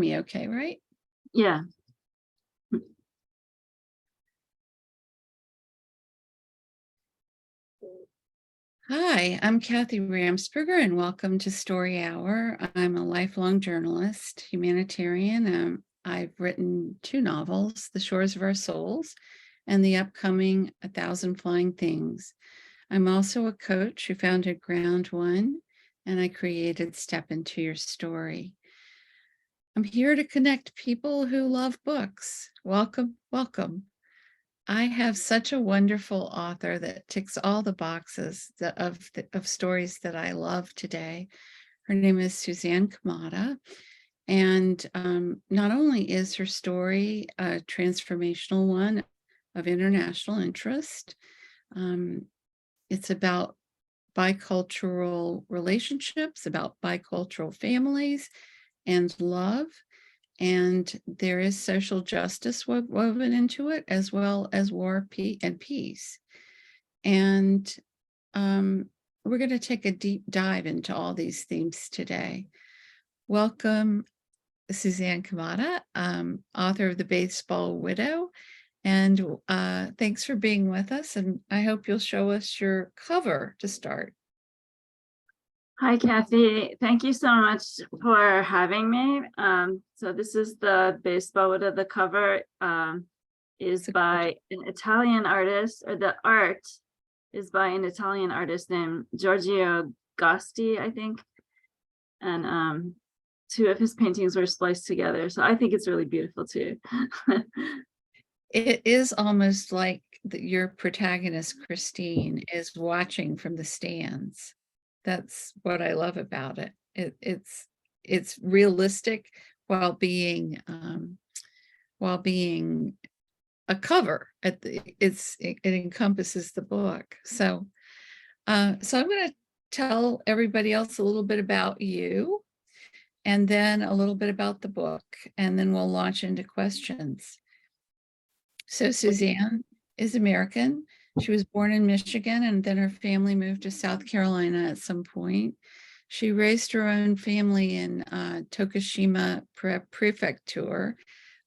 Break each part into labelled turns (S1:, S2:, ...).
S1: me okay, right?
S2: Yeah.
S1: Hi, I'm Kathy Ramsperger, and welcome to Story Hour. I'm a lifelong journalist, humanitarian. I've written 2 novels, The Shores of Our Souls and the upcoming A Thousand Flying Things. I'm also a coach who founded Ground One, and I created Step Into Your Story. I'm here to connect people who love books. Welcome, welcome. I have such a wonderful author that ticks all the boxes of stories that I love today. Her name is Suzanne Kamata. And not only is her story a transformational one of international interest, it's about bicultural relationships, about bicultural families and love. And there is social justice woven into it, as well as war and peace. And we're going to take a deep dive into all these themes today. Welcome, Suzanne Kamata, author of The Baseball Widow. And thanks for being with us. And I hope you'll show us your cover to start.
S2: Hi, Kathy. Thank you so much for having me. So this is The Baseball Widow. The cover is by an Italian artist, or the art is by an Italian artist named Giorgio Gosti, I think. And 2 of his paintings were spliced together. So I think it's really beautiful too.
S1: It is almost like your protagonist, Christine, is watching from the stands. That's what I love about it. It's realistic while being a cover. It encompasses the book. So I'm going to tell everybody else a little bit about you, and then a little bit about the book, and then we'll launch into questions. So Suzanne is American. She was born in Michigan, and then her family moved to South Carolina at some point. She raised her own family in Tokushima Prefecture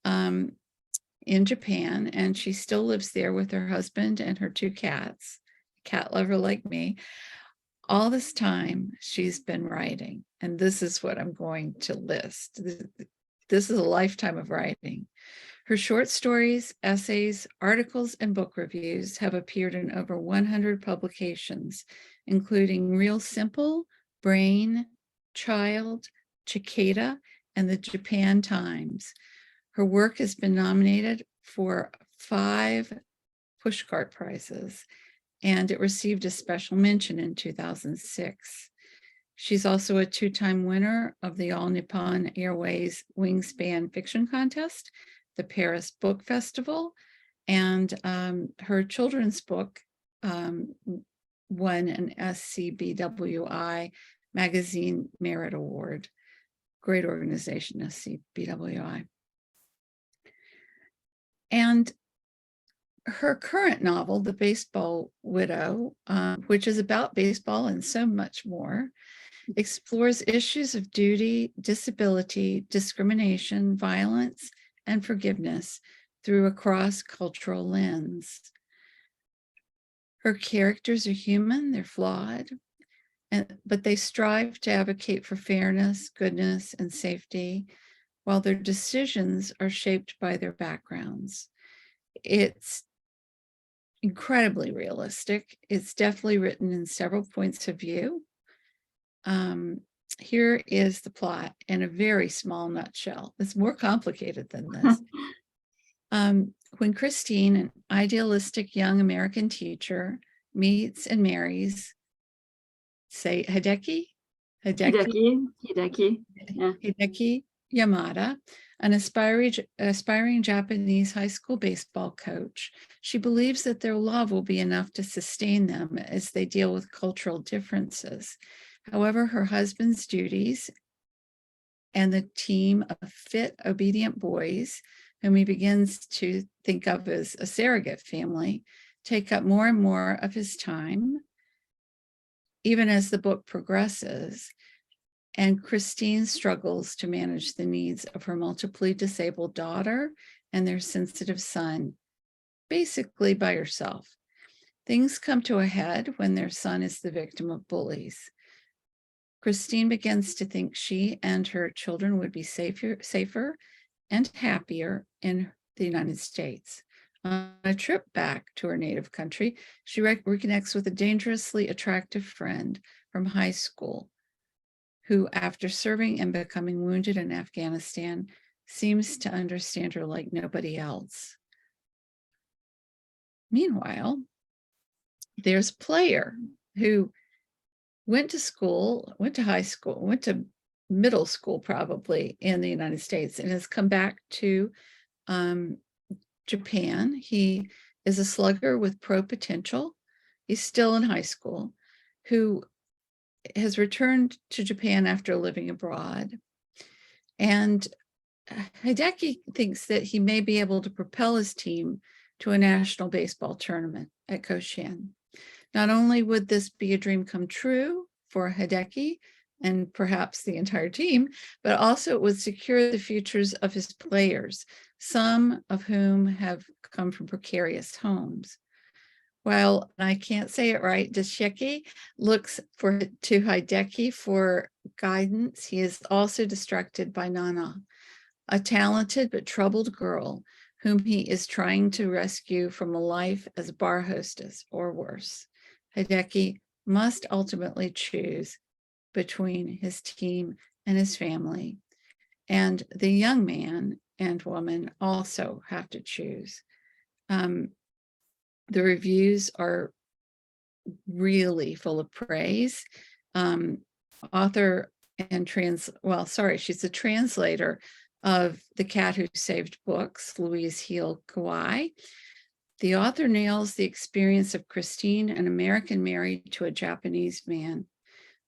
S1: in Japan, and she still lives there with her husband and her 2 cats, cat lover like me. All this time, she's been writing, and this is what I'm going to list. This is a lifetime of writing. Her short stories, essays, articles, and book reviews have appeared in over 100 publications, including Real Simple, Brain, Child, Cicada, and the Japan Times. Her work has been nominated for 5 Pushcart Prizes, and it received a special mention in 2006. She's also a 2-time winner of the All Nippon Airways Wingspan Fiction Contest, the Paris Book Festival, and her children's book won an SCBWI Magazine Merit Award. Great organization, SCBWI. And her current novel, The Baseball Widow, which is about baseball and so much more, explores issues of duty, disability, discrimination, violence, and forgiveness through a cross-cultural lens. Her characters are human, they're flawed, but they strive to advocate for fairness, goodness, and safety, while their decisions are shaped by their backgrounds. It's incredibly realistic. It's definitely written in several points of view. Here is the plot in a very small nutshell. It's more complicated than this. When Christine, an idealistic young American teacher, meets and marries, say Hideki Yamada, an aspiring Japanese high school baseball coach, she believes that their love will be enough to sustain them as they deal with cultural differences. However, her husband's duties and the team of fit, obedient boys, whom he begins to think of as a surrogate family, take up more and more of his time. Even as the book progresses, And Christine struggles to manage the needs of her multiply disabled daughter and their sensitive son, basically by herself. Things come to a head when their son is the victim of bullies. Christine begins to think she and her children would be safer and happier in the United States. On a trip back to her native country, she reconnects with a dangerously attractive friend from high school who, after serving and becoming wounded in Afghanistan, seems to understand her like nobody else. Meanwhile, there's Player, who went to high school, went to middle school probably in the United States, and has come back to Japan. He is a slugger with pro potential. He's still in high school, who has returned to Japan after living abroad. And Hideki thinks that he may be able to propel his team to a national baseball tournament at Koshin. Not only would this be a dream come true for Hideki and perhaps the entire team, but also it would secure the futures of his players, some of whom have come from precarious homes. While I can't say it right, Dashiki looks to Hideki for guidance. He is also distracted by Nana, a talented but troubled girl whom he is trying to rescue from a life as a bar hostess or worse. Hideki must ultimately choose between his team and his family, and the young man and woman also have to choose. The reviews are really full of praise. Author and she's a translator of The Cat Who Saved Books, Louise Heal Kawai. The author nails the experience of Christine, an American married to a Japanese man.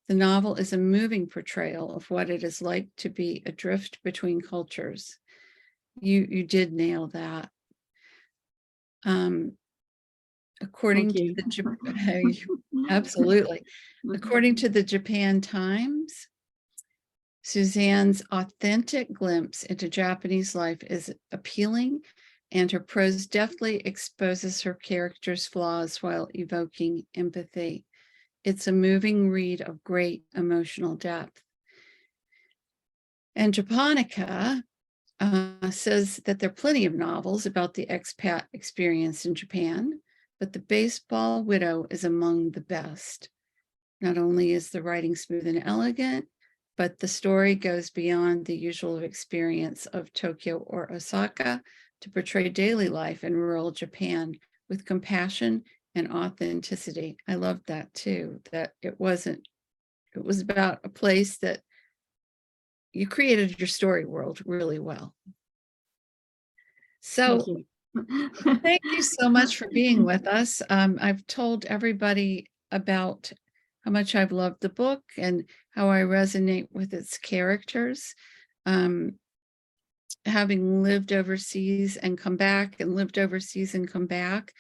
S1: The novel is a moving portrayal of what it is like to be adrift between cultures. You did nail that. According to the absolutely. According to the Japan Times, Suzanne's authentic glimpse into Japanese life is appealing, and her prose deftly exposes her character's flaws while evoking empathy. It's a moving read of great emotional depth. And Japonica says that there are plenty of novels about the expat experience in Japan, but The Baseball Widow is among the best. Not only is the writing smooth and elegant, but the story goes beyond the usual experience of Tokyo or Osaka to portray daily life in rural Japan with compassion and authenticity. I loved that too, that it was about a place that you created your story world really well. So thank you so much for being with us. I've told everybody about how much I've loved the book and how I resonate with its characters. Having lived overseas and come back and lived overseas and come back,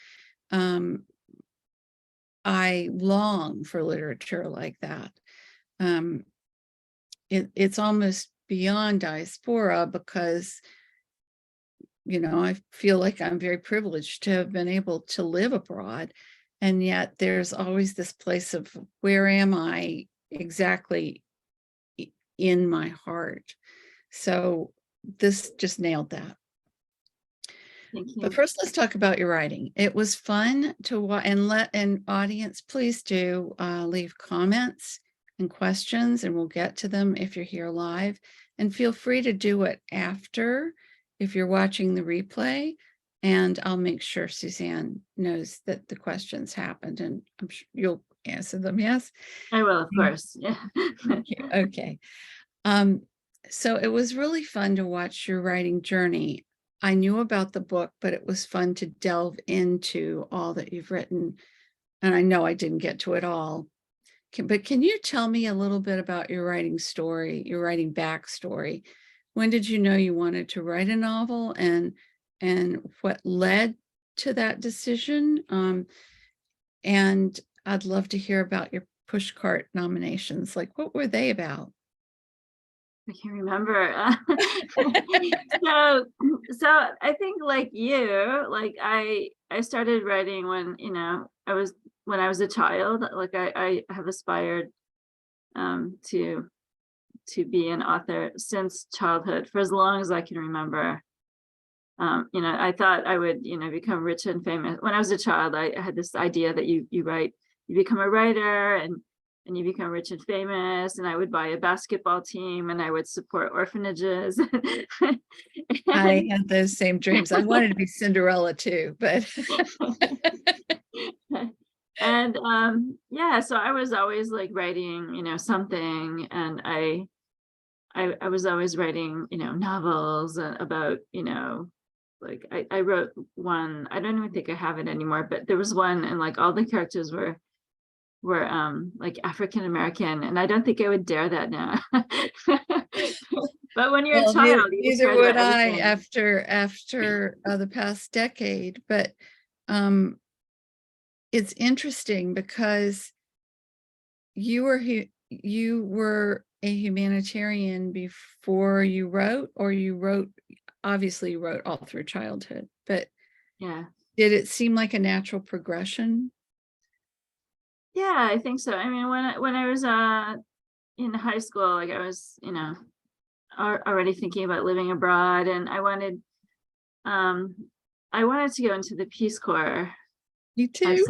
S1: I long for literature like that. It's almost beyond diaspora because, I feel like I'm very privileged to have been able to live abroad. And yet there's always this place of where am I exactly in my heart? So this just nailed that.
S2: Thank you.
S1: But first, let's talk about your writing. It was fun to watch, and audience, please do leave comments and questions, and we'll get to them if you're here live. And feel free to do it after if you're watching the replay. And I'll make sure Suzanne knows that the questions happened, and I'm sure you'll answer them. Yes,
S2: I will, of course. Yeah.
S1: Okay. So it was really fun to watch your writing journey. I knew about the book, but it was fun to delve into all that you've written. And I know I didn't get to it all. But can you tell me a little bit about your writing story, your writing backstory? When did you know you wanted to write a novel, and what led to that decision? And I'd love to hear about your pushcart nominations. Like, what were they about?
S2: I can't remember. So, so I think like you, like I started writing when, when I was a child. Like I have aspired to be an author since childhood for as long as I can remember. I thought I would, become rich and famous. When I was a child, I had this idea that you write, you become a writer and you become rich and famous, and I would buy a basketball team and I would support orphanages.
S1: I
S2: And,
S1: had those same dreams. I wanted to be Cinderella too, but
S2: and yeah, so I was always like writing, something, and I was always writing, novels about, like I wrote one, I don't even think I have it anymore, but there was one, and like all the characters were like African American, and I don't think I would dare that now. But when you're a
S1: well,
S2: child, you just
S1: neither
S2: write
S1: would
S2: about
S1: I
S2: everything.
S1: after the past decade. But um, it's interesting because you were a humanitarian before you wrote, or obviously you wrote all through childhood, but
S2: Yeah.
S1: did it seem like a natural progression?
S2: Yeah, I think so. I mean, when I was in high school, like I was, already thinking about living abroad, and um I wanted to go into the Peace Corps.
S1: You
S2: So
S1: too?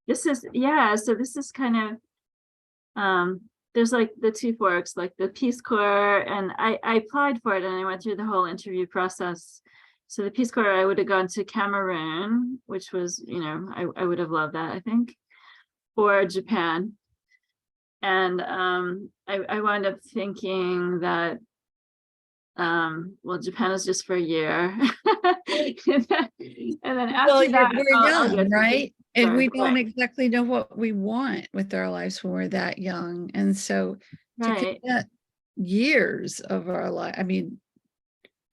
S2: this is, yeah, so this is kind of there's like the two forks, like the Peace Corps, and I applied for it and I went through the whole interview process. So the Peace Corps, I would have gone to Cameroon, which was, I would have loved that, I think, or Japan. And I wound up thinking that well, Japan is just for a year. And then
S1: Well,
S2: after that,
S1: we're
S2: I'll go
S1: young,
S2: to the Peace
S1: right? And
S2: Corps.
S1: we don't exactly know what we want with our lives when we're that young. And so to
S2: Right.
S1: commit years of our life, I mean,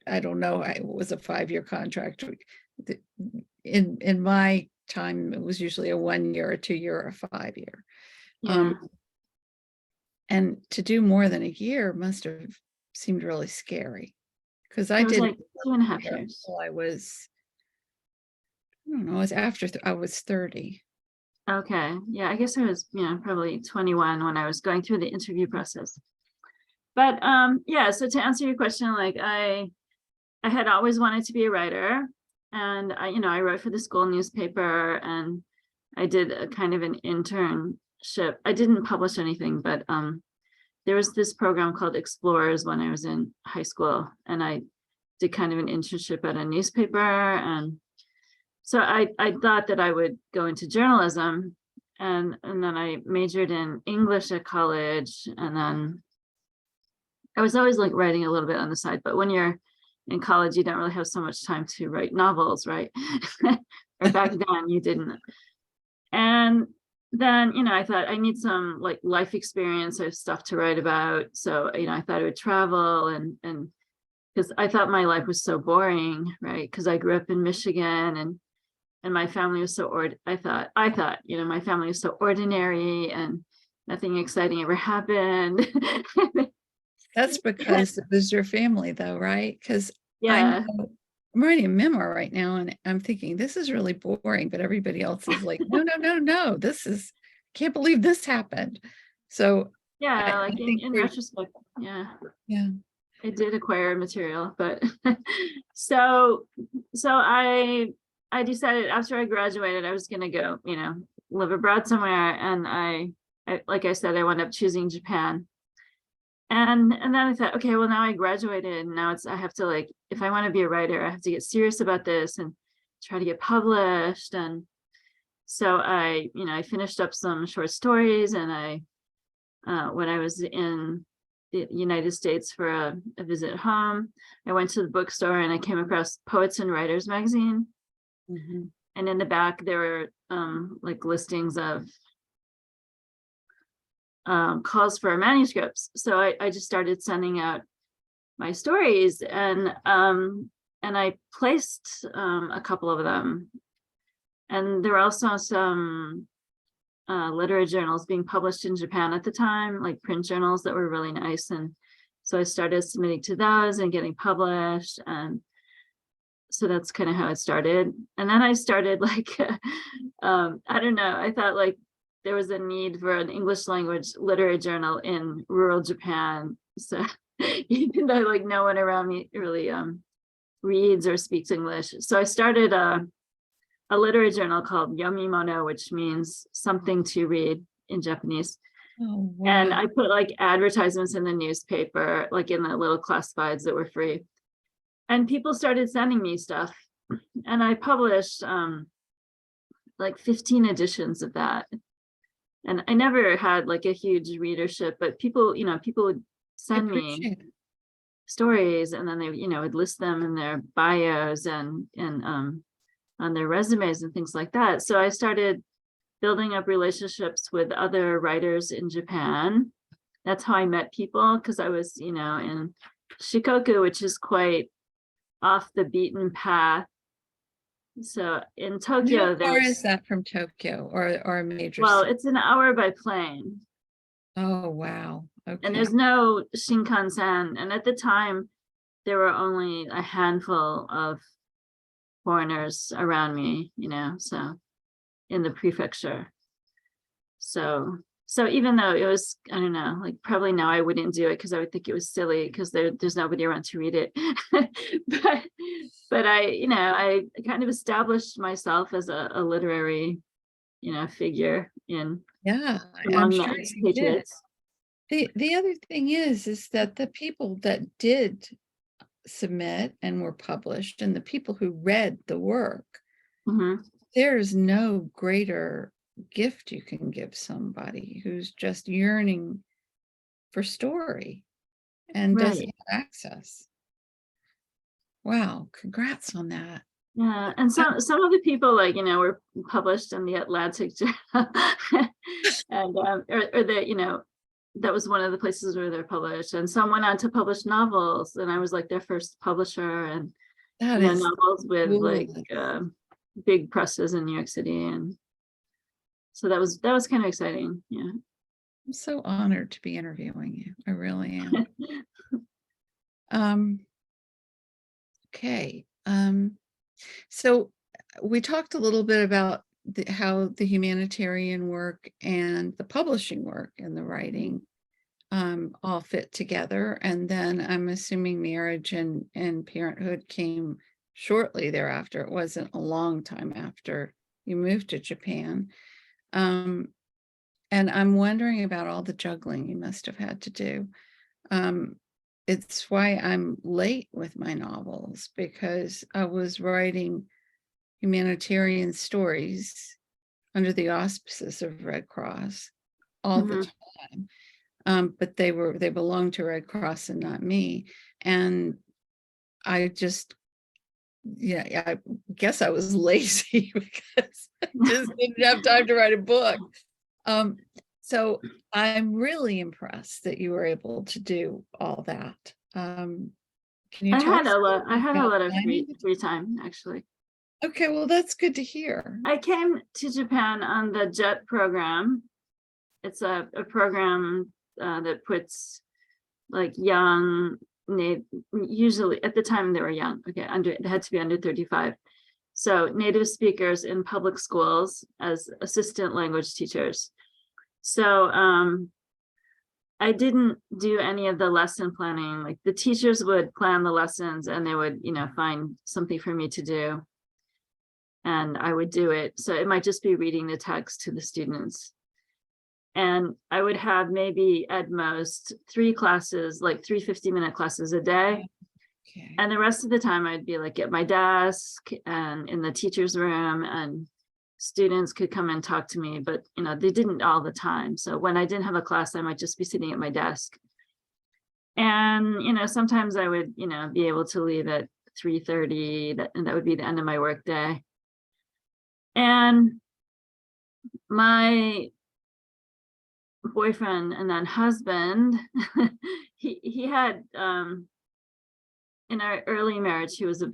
S1: I don't know, it was a 5-year contract. In my time, it was usually a 1-year, a 2-year, or a 5-year.
S2: Yeah.
S1: And to do more than a year must have seemed really scary, because I
S2: It was
S1: didn't
S2: like 2.5 years.
S1: until I was, I don't know, it was after I was 30.
S2: Okay. Yeah, I guess I was, probably 21 when I was going through the interview process. But yeah, so to answer your question, like I had always wanted to be a writer, and I wrote for the school newspaper, and I did a kind of an internship. I didn't publish anything, but there was this program called Explorers when I was in high school, and I did kind of an internship at a newspaper. And so I thought that I would go into journalism, and then I majored in English at college, and then I was always like writing a little bit on the side. But when you're in college, you don't really have so much time to write novels, right? Or back then you didn't. And then, I thought I need some like life experience. I have stuff to write about. So, I thought I would travel, and because I thought my life was so boring, right? Because I grew up in Michigan, and my family was so I thought, my family was so ordinary, and nothing exciting ever happened.
S1: That's because it was your family, though, right? Because I
S2: Yeah.
S1: know I'm writing a memoir right now, and I'm thinking this is really boring, but everybody else is like, no, no, no, no, can't believe this happened. So
S2: Yeah,
S1: I
S2: like
S1: think
S2: in retrospect, yeah,
S1: yeah.
S2: I did acquire material, but so I decided after I graduated I was gonna go, live abroad somewhere, and like I said, I wound up choosing Japan. And then I thought, okay, well, now I graduated, and now I have to, like, if I want to be a writer, I have to get serious about this and try to get published. And so I finished up some short stories, and when I was in the United States for a visit home, I went to the bookstore and I came across Poets and Writers magazine.
S1: Mhm.
S2: And in the back, there were like listings of calls for manuscripts. So I just started sending out my stories, and I placed a couple of them. And there were also some literary journals being published in Japan at the time, like print journals that were really nice. And So I started submitting to those and getting published. And so that's kind of how it started. And then I started like, I don't know, I thought like there was a need for an English language literary journal in rural Japan. So even though like no one around me really reads or speaks English. So I started a literary journal called Yomimono, which means something to read in Japanese.
S1: Oh,
S2: And
S1: wow.
S2: I put like advertisements in the newspaper, like in the little classifieds that were free. And people started sending me stuff. And I published like 15 editions of that. And I never had like a huge readership, but people, people would
S1: I
S2: send me
S1: appreciate it.
S2: stories, and then they, would list them in their bios and on their resumes and things like that. So I started building up relationships with other writers in Japan. That's how I met people, because I was, in Shikoku, which is quite off the beaten path. So in
S1: And
S2: Tokyo,
S1: how far is
S2: there's,
S1: that from Tokyo or a major
S2: well,
S1: city?
S2: it's an hour by plane,
S1: Oh, wow.
S2: and
S1: Okay.
S2: there's no Shinkansen. And at the time, there were only a handful of foreigners around me, so in the prefecture. So even though it was, I don't know, like probably now I wouldn't do it because I would think it was silly because there's nobody around to read it. but I kind of established myself as a literary, figure
S1: Yeah, I'm
S2: among the
S1: sure you did.
S2: expatriates.
S1: The other thing is that the people that did submit and were published and the people who read the work,
S2: Mhm.
S1: there's no greater gift you can give somebody who's just yearning for story and doesn't
S2: Right.
S1: have access. Wow, congrats on that.
S2: Yeah, and some of the people, like, were published in the Atlantic Journal, and or the, that was one of the places where they're published, and some went on to publish novels, and I was like their first publisher, and
S1: That is
S2: novels with like
S1: cool.
S2: big presses in New York City, and so that was kind of exciting. Yeah.
S1: I'm so honored to be interviewing you. I really am. Um, okay. So we talked a little bit about how the humanitarian work and the publishing work and the writing all fit together. And then I'm assuming marriage and parenthood came shortly thereafter. It wasn't a long time after you moved to Japan. And I'm wondering about all the juggling you must have had to do. It's why I'm late with my novels, because I was writing humanitarian stories under the auspices of Red Cross all the
S2: Mhm.
S1: time. But they belonged to Red Cross and not me. And I just, I guess I was lazy because I just didn't have time to write a book. So I'm really impressed that you were able to do all that. Can you
S2: I
S1: talk
S2: had a lot. I had a
S1: about
S2: lot of
S1: finding it?
S2: free time, actually.
S1: Okay, well, that's good to hear.
S2: I came to Japan on the JET program. It's a program that puts like young, usually at the time they were young. Okay, it had to be under 35. So native speakers in public schools as assistant language teachers. So I didn't do any of the lesson planning. Like the teachers would plan the lessons and they would, find something for me to do. And I would do it. So it might just be reading the text to the students. And I would have maybe at most 3 classes, like 3 50-minute classes a day.
S1: Okay.
S2: And the rest of the time I'd be like at my desk and in the teacher's room, and students could come and talk to me, but they didn't all the time. So when I didn't have a class, I might just be sitting at my desk. And sometimes I would be able to leave at 3:30, and that would be the end of my work day. And my boyfriend and then husband, he had in our early marriage, he was a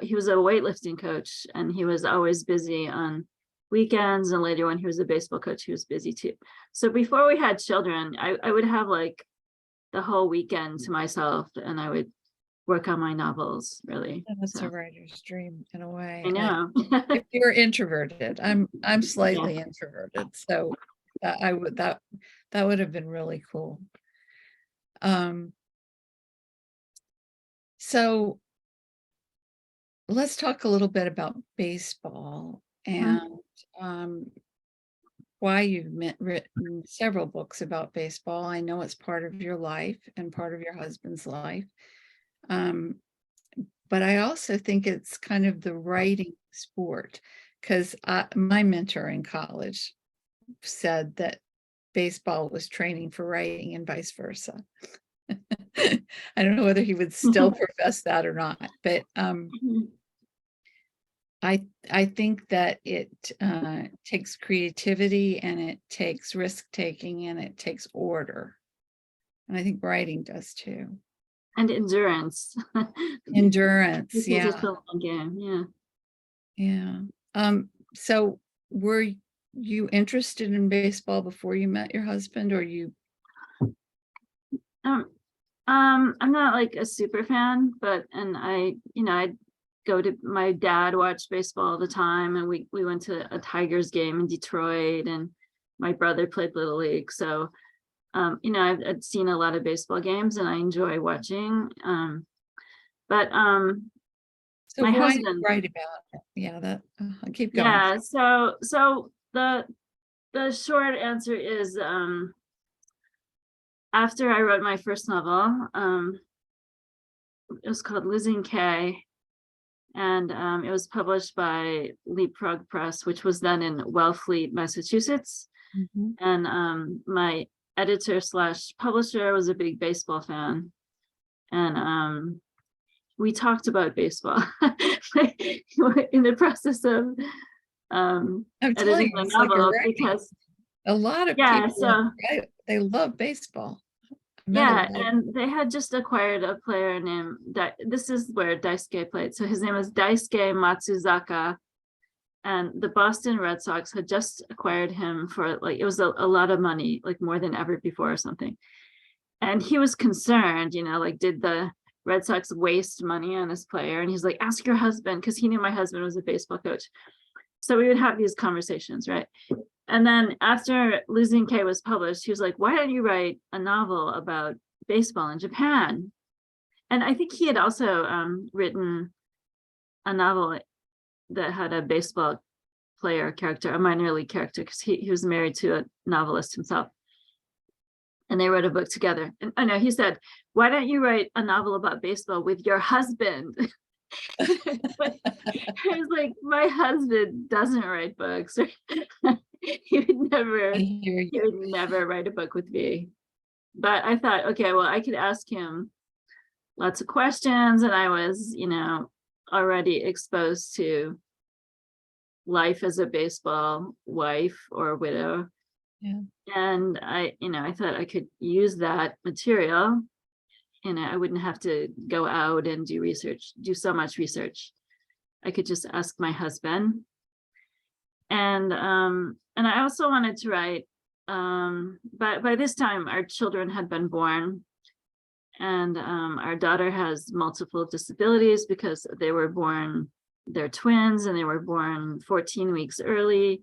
S2: he was a weightlifting coach, and he was always busy on weekends, and later when he was a baseball coach, he was busy too. So before we had children, I would have like the whole weekend to myself, and I would work on my novels, really.
S1: That's
S2: So
S1: a writer's dream in a way.
S2: I know.
S1: If you're introverted, I'm
S2: Yeah.
S1: slightly introverted, so that would have been really cool. So let's talk a little bit about baseball and why you've written several books about baseball. I know it's part of your life and part of your husband's life. But I also think it's kind of the writing sport, because my mentor in college said that baseball was training for writing and vice versa. I don't know whether he would still profess that or not, but I think that it takes creativity, and it takes risk taking, and it takes order. And I think writing does too.
S2: And endurance.
S1: Endurance,
S2: This is
S1: yeah.
S2: just a long game. Yeah.
S1: Yeah. So were you interested in baseball before you met your husband, or you?
S2: I'm not like a super fan, but I'd go to, my dad watched baseball all the time, and we went to a Tigers game in Detroit, and my brother played Little League. So I'd seen a lot of baseball games, and I enjoy watching. But
S1: So
S2: my
S1: why
S2: husband,
S1: you write about it? Yeah, that I'll keep going.
S2: yeah. So the short answer is, after I wrote my first novel, it was called Losing K, and it was published by Leapfrog Press, which was then in Wellfleet, Massachusetts.
S1: Mhm.
S2: And my editor slash publisher was a big baseball fan, and we talked about baseball in the process of
S1: I'm telling
S2: editing
S1: you,
S2: my
S1: it's like a
S2: novel,
S1: writing.
S2: because
S1: A lot of
S2: yeah,
S1: people,
S2: so
S1: they love baseball. I met a
S2: yeah,
S1: lot.
S2: and they had just acquired a player named this is where Daisuke played. So his name was Daisuke Matsuzaka, and the Boston Red Sox had just acquired him for, like, it was a lot of money, like more than ever before or something. And he was concerned, like, did the Red Sox waste money on this player? And he's like, ask your husband, because he knew my husband was a baseball coach. So we would have these conversations, right? And then after Losing K was published, he was like, why don't you write a novel about baseball in Japan? And I think he had also written a novel that had a baseball player character, a minor league character, because he was married to a novelist himself. And they wrote a book together. And I know he said, why don't you write a novel about baseball with your husband? But I was like, my husband doesn't write books. he would
S1: I hear you.
S2: never write a book with me. But I thought, okay, well, I could ask him lots of questions, and I was, already exposed to life as a baseball wife or widow.
S1: Yeah.
S2: And I thought I could use that material, and I wouldn't have to go out and do so much research. I could just ask my husband. And I also wanted to write, but by this time our children had been born, and our daughter has multiple disabilities because they're twins, and they were born 14 weeks early.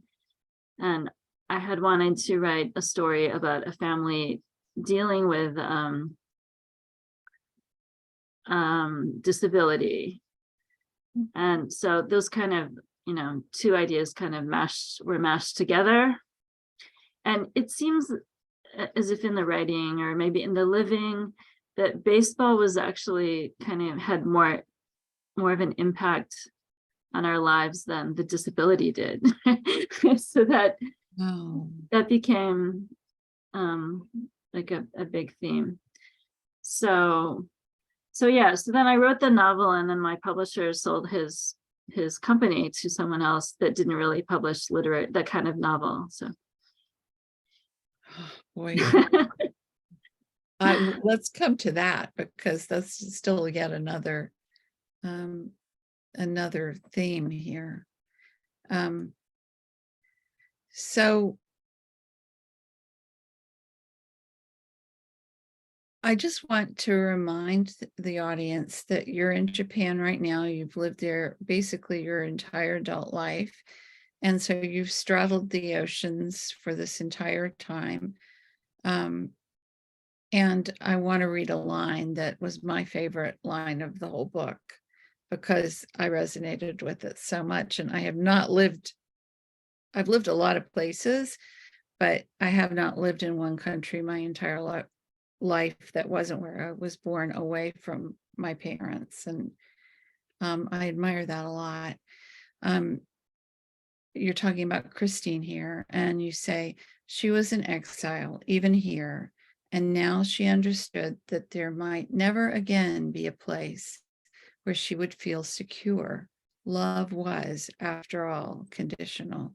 S2: And I had wanted to write a story about a family dealing with disability. And so those kind of, two ideas kind of were mashed together. And it seems as if in the writing, or maybe in the living, that baseball was actually kind of had more of an impact on our lives than the disability did. So that became like a big theme. So yeah, so then I wrote the novel, and then my publisher sold his company to someone else that didn't really publish that kind of novel. So
S1: Boy, let's come to that, because that's still yet another theme here. So, 'cause I just want to remind the audience that you're in Japan right now. You've lived there basically your entire adult life. And so you've straddled the oceans for this entire time. And I want to read a line that was my favorite line of the whole book because I resonated with it so much. And I've lived a lot of places, but I have not lived in one country my entire life that wasn't where I was born, away from my parents. And I admire that a lot. You're talking about Christine here, and you say she was in exile, even here. And now she understood that there might never again be a place where she would feel secure. Love was, after all, conditional.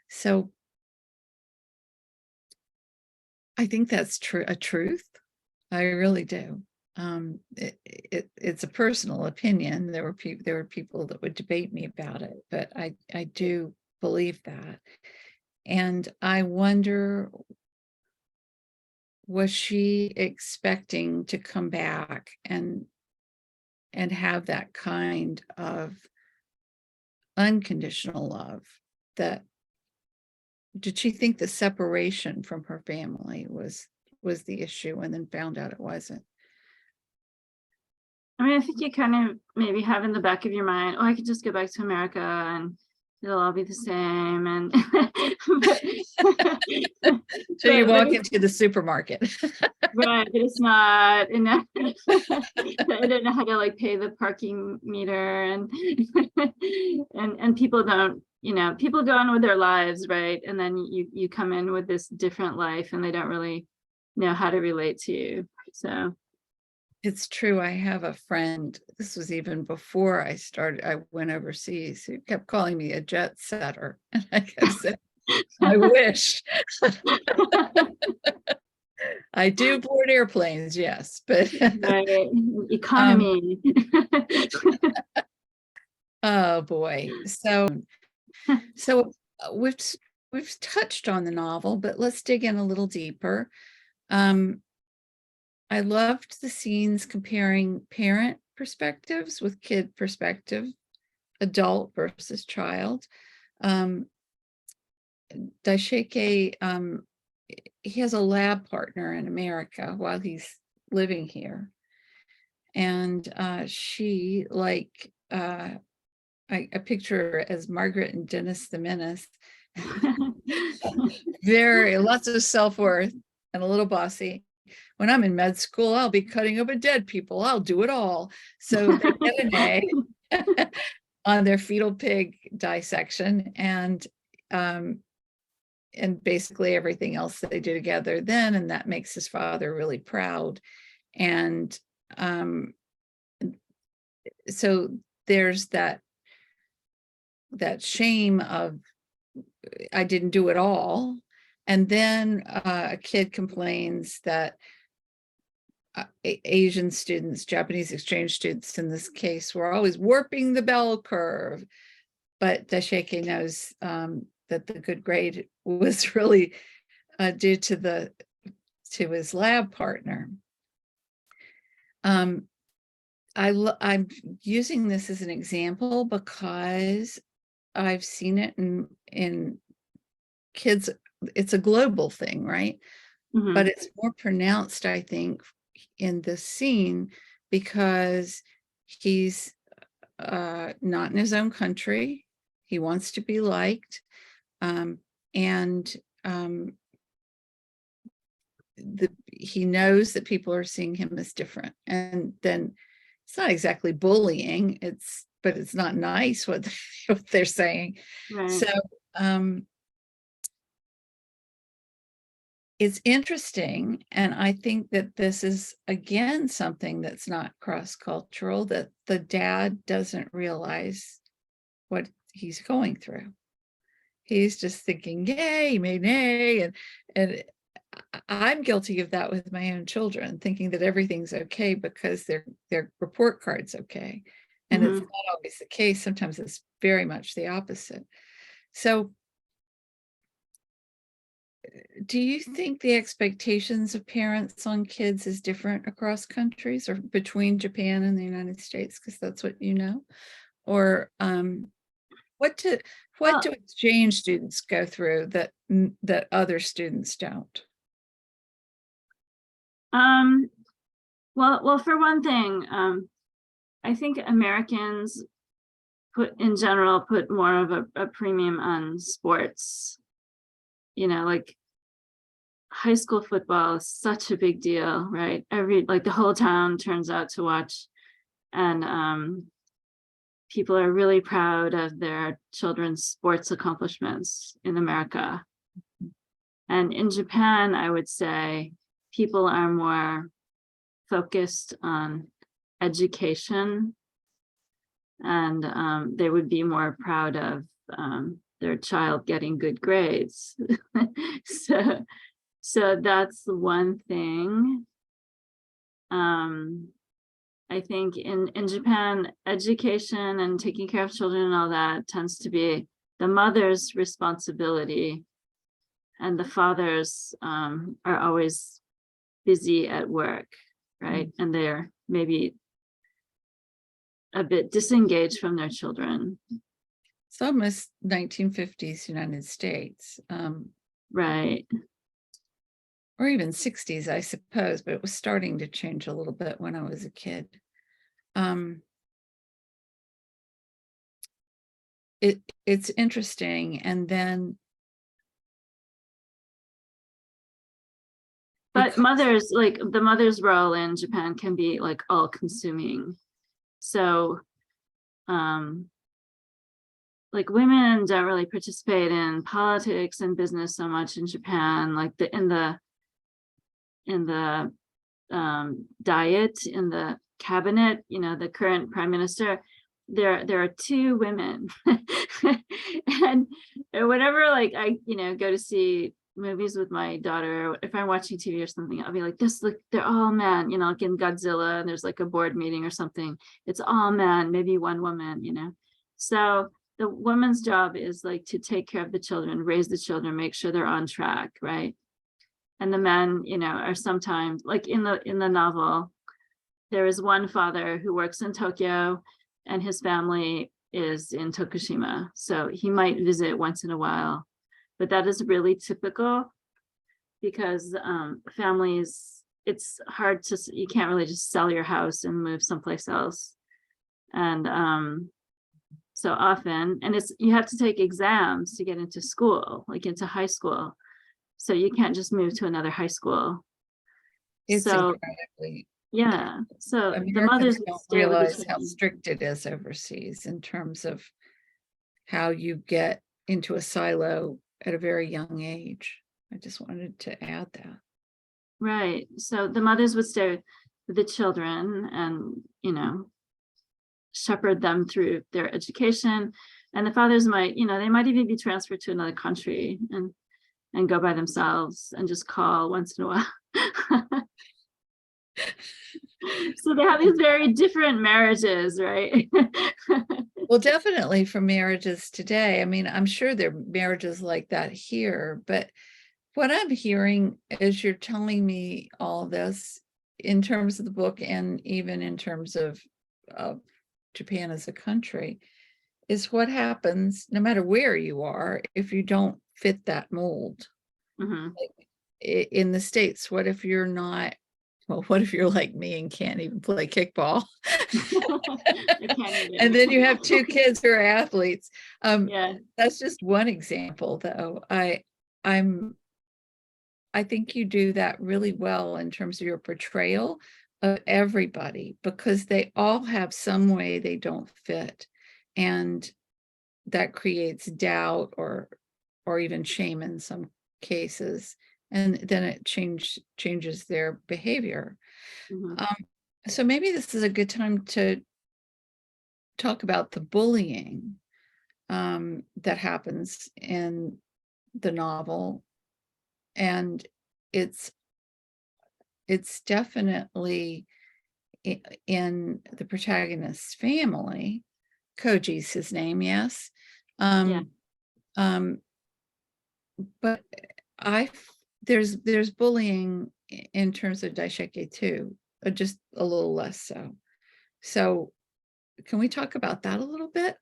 S1: So I think that's a truth. I really do. It's a personal opinion. There were people that would debate me about it, but I do believe that. And I wonder, was she expecting to come back and have that kind of unconditional love? That did she think the separation from her family was the issue, and then found out it wasn't?
S2: I mean, I think you kind of maybe have in the back of your mind, oh, I could just go back to America and it'll all be the same. And
S1: So you walk into the supermarket.
S2: right, but it's not. And I don't know how to like pay the parking meter, and and people don't, people go on with their lives, right? And then you come in with this different life, and they don't really know how to relate to you. So
S1: It's true. I have a friend, this was even before I went overseas, who kept calling me a jet setter. And I kept saying, I wish. I do board airplanes, yes, but
S2: right, economy.
S1: oh boy. So we've touched on the novel, but let's dig in a little deeper. I loved the scenes comparing parent perspectives with kid perspective, adult versus child. Daishike, he has a lab partner in America while he's living here. And she, like, I picture her as Margaret and Dennis the Menace. Very lots of self-worth and a little bossy. When I'm in med school, I'll be cutting open dead people. I'll do it all. So they get an A on their fetal pig dissection, and basically everything else that they do together then, and that makes his father really proud. And so there's that shame of, I didn't do it all. And then a kid complains that Asian students, Japanese exchange students in this case, were always warping the bell curve. But Daishike knows that the good grade was really due to his lab partner. I'm using this as an example because I've seen it in kids. It's a global thing, right?
S2: Mhm.
S1: But it's more pronounced, I think, in this scene because he's not in his own country. He wants to be liked. And he knows that people are seeing him as different. And then it's not exactly bullying, but it's not nice what they're saying.
S2: Right.
S1: So it's interesting. And I think that this is, again, something that's not cross-cultural, that the dad doesn't realize what he's going through. He's just thinking, yay, made nay. And I'm guilty of that with my own children, thinking that everything's okay because their report card's okay. And it's not always the case. Sometimes it's very much the opposite. So do you think the expectations of parents on kids is different across countries or between Japan and the United States? Because that's what you know. Or what do
S2: Well,
S1: exchange students go through that other students don't?
S2: well, for one thing, I think Americans in general put more of a premium on sports. Like high school football is such a big deal, right? Like the whole town turns out to watch, and people are really proud of their children's sports accomplishments in America. And in Japan, I would say people are more focused on education, and they would be more proud of their child getting good grades. So that's the one thing. I think in Japan, education and taking care of children and all that tends to be the mother's responsibility, and the fathers are always busy at work, right? And they're maybe a bit disengaged from their children.
S1: It's almost 1950s United States.
S2: Right.
S1: Or even 60s, I suppose, but it was starting to change a little bit when I was a kid. It's interesting. And then
S2: but mothers, like the mother's role in Japan can be like all consuming. So like women don't really participate in politics and business so much in Japan, like in the diet, in the cabinet, the current prime minister, there are two women. And whenever like I go to see movies with my daughter, if I'm watching TV or something, I'll be like, this, look, they're all men, like in Godzilla, and there's like a board meeting or something, it's all men, maybe one woman. So the woman's job is like to take care of the children, raise the children, make sure they're on track, right? And the men, are sometimes, like in the novel, there is one father who works in Tokyo and his family is in Tokushima. So he might visit once in a while, but that is really typical because families, it's hard you can't really just sell your house and move someplace else. And so often, and you have to take exams to get into school, like into high school. So you can't just move to another high school.
S1: it's
S2: So
S1: incredibly,
S2: yeah, so the
S1: Americans
S2: mothers would
S1: don't
S2: stay with the
S1: realize how
S2: children.
S1: strict it is overseas in terms of how you get into a silo at a very young age. I just wanted to add that.
S2: Right. So the mothers would stay with the children and, shepherd them through their education. And the fathers might, they might even be transferred to another country and go by themselves and just call once in a while. So they have these very different marriages, right?
S1: Well, definitely for marriages today. I mean, I'm sure there are marriages like that here, but what I'm hearing as you're telling me all this in terms of the book and even in terms of Japan as a country is what happens no matter where you are if you don't fit that mold. In the States, what if you're not, well, what if you're like me and can't even play kickball? And then you have two kids who are athletes.
S2: Yeah.
S1: That's just one example, though. I think you do that really well in terms of your portrayal of everybody because they all have some way they don't fit, and that creates doubt or even shame in some cases, and then it changes their behavior. So maybe this is a good time to talk about the bullying that happens in the novel, and it's definitely in the protagonist's family. Koji's his name, yes.
S2: Yeah.
S1: But there's bullying in terms of daisheke too, just a little less so. So can we talk about that a little bit?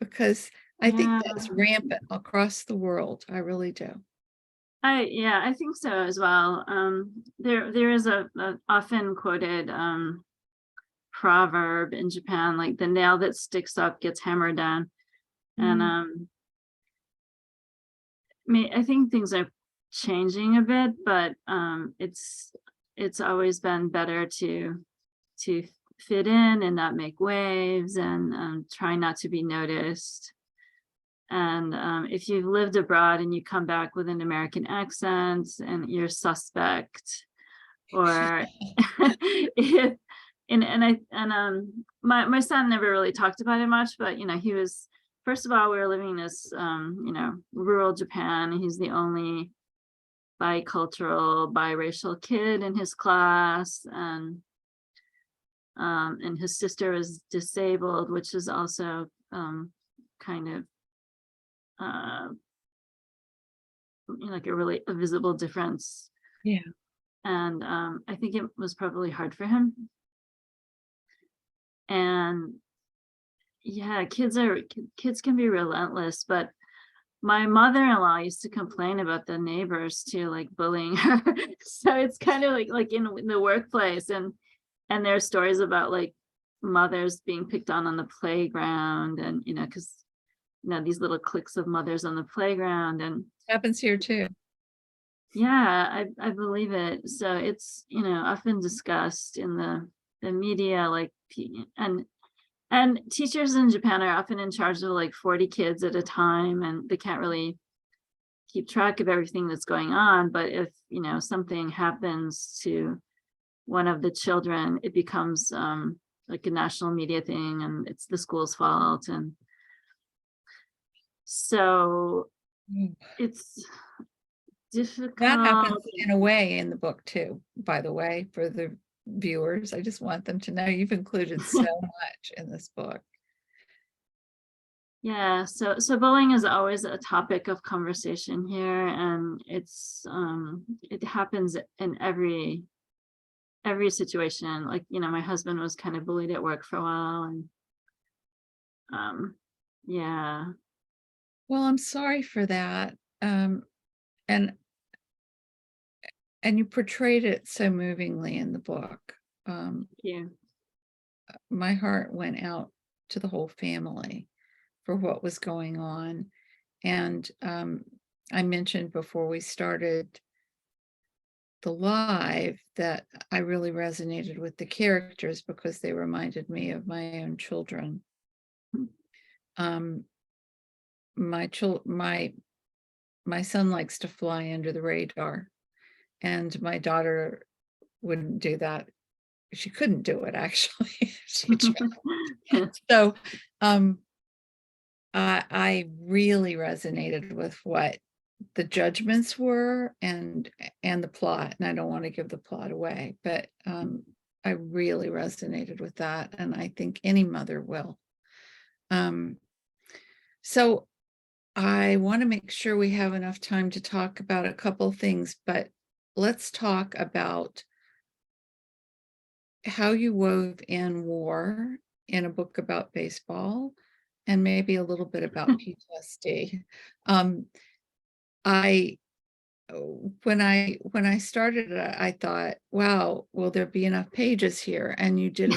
S1: Because I think
S2: Yeah,
S1: that's rampant across the world. I really do.
S2: I think so as well. There is a often quoted proverb in Japan, like the nail that sticks up gets hammered down. And
S1: Mm.
S2: I think things are changing a bit, but it's always been better to fit in and not make waves, and try not to be noticed. And if you've lived abroad and you come back with an American accent and you're suspect, or if my son never really talked about it much, but he was, first of all, we were living in this rural Japan. He's the only bicultural, biracial kid in his class, and his sister is disabled, which is also kind of like a visible difference.
S1: Yeah.
S2: And I think it was probably hard for him. And yeah, kids can be relentless, but my mother-in-law used to complain about the neighbors too, like bullying her. So it's kind of like in the workplace, and there's stories about like mothers being picked on the playground, and because these little cliques of mothers on the playground, and
S1: Happens here too.
S2: yeah, I believe it. So it's often discussed in the media, like, and teachers in Japan are often in charge of like 40 kids at a time, and they can't really keep track of everything that's going on. But if something happens to one of the children, it becomes like a national media thing, and it's the school's fault. And so
S1: Mm.
S2: it's
S1: That happens
S2: difficult.
S1: in a way in the book too, by the way, for the viewers. I just want them to know you've included so much in this book.
S2: Yeah, so bullying is always a topic of conversation here, and it happens in every situation. Like, my husband was kind of bullied at work for a while, and yeah.
S1: Well, I'm sorry for that. And you portrayed it so movingly in the book.
S2: Yeah.
S1: My heart went out to the whole family for what was going on. And I mentioned before we started the live that I really resonated with the characters because they reminded me of my own children. Um, my son likes to fly under the radar, and my daughter wouldn't do that. She couldn't do it, actually. She tried. So I really resonated with what the judgments were and the plot. And I don't want to give the plot away, but I really resonated with that, and I think any mother will. So I want to make sure we have enough time to talk about a couple things, but let's talk about how you wove in war in a book about baseball, and maybe a little bit about PTSD. I when I started it, I thought, wow, will there be enough pages here? And you did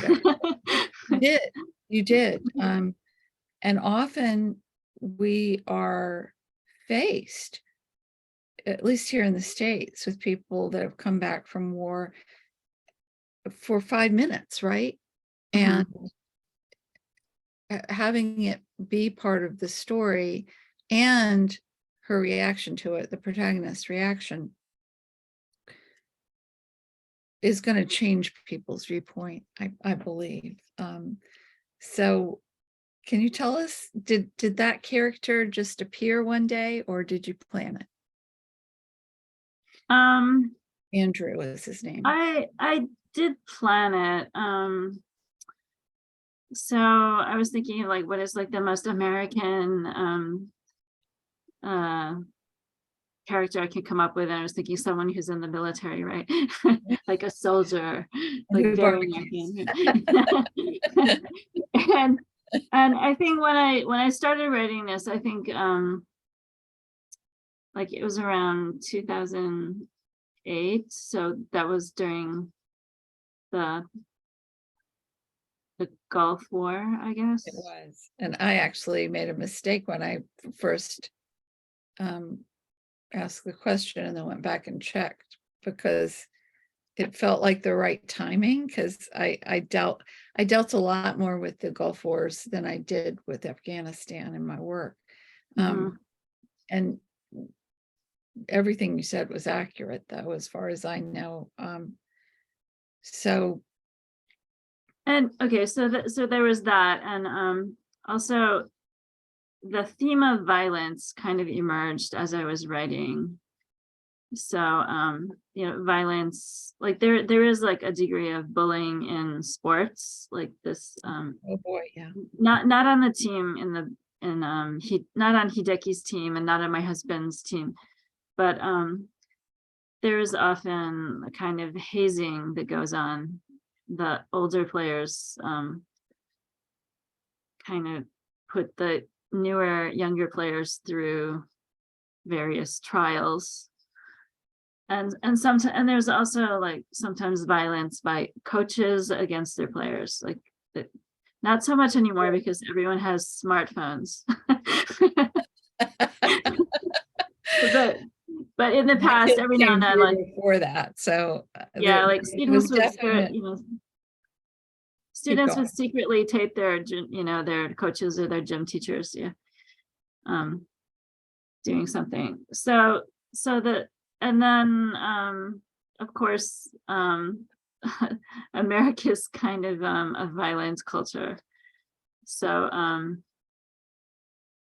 S1: it. You did. And often we are faced, at least here in the States, with people that have come back from war for 5 minutes, right? And having it be part of the story and her reaction to it, the protagonist's reaction, is going to change people's viewpoint, I believe. So can you tell us, did that character just appear one day, or did you plan it? Andrew is his name.
S2: I did plan it. So I was thinking of like what is like the most American character I could come up with, and I was thinking someone who's in the military, right? Like a soldier, like
S1: Who
S2: very
S1: barbecues?
S2: American. and I think when I started writing this, I think like it was around 2008, so that was during the Gulf War, I guess.
S1: It was. And I actually made a mistake when I first asked the question and then went back and checked, because it felt like the right timing, because I dealt a lot more with the Gulf Wars than I did with Afghanistan in my work. And everything you said was accurate, though, as far as I know. So
S2: And okay, so there was that, and also the theme of violence kind of emerged as I was writing. So you know, violence, like there is like a degree of bullying in sports, like this
S1: oh boy, yeah.
S2: not on the team not on Hideki's team and not on my husband's team, but there is often a kind of hazing that goes on. The older players kind of put the younger players through various trials, and sometimes, and there's also like sometimes violence by coaches against their players, like not so much anymore because everyone has smartphones. but in the
S1: My
S2: past,
S1: kids
S2: every now
S1: came
S2: and then,
S1: through
S2: like,
S1: before that, so
S2: yeah, like
S1: it was
S2: students would
S1: definite. Keep
S2: students would
S1: going.
S2: secretly tape their their coaches or their gym teachers, doing something. And then of course America's kind of a violent culture. So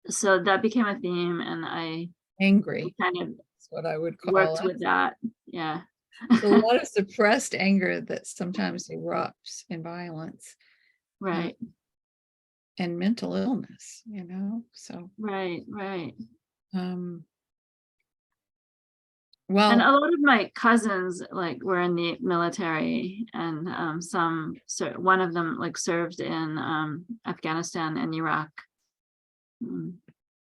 S2: so that became a theme, and I
S1: Angry,
S2: kind of
S1: that's what I would call
S2: worked
S1: it.
S2: with that. Yeah.
S1: It's a lot of suppressed anger that sometimes erupts in violence,
S2: Right.
S1: and mental illness, so
S2: Right.
S1: um
S2: And
S1: well,
S2: a lot of my cousins like were in the military, and one of them like served in Afghanistan and Iraq.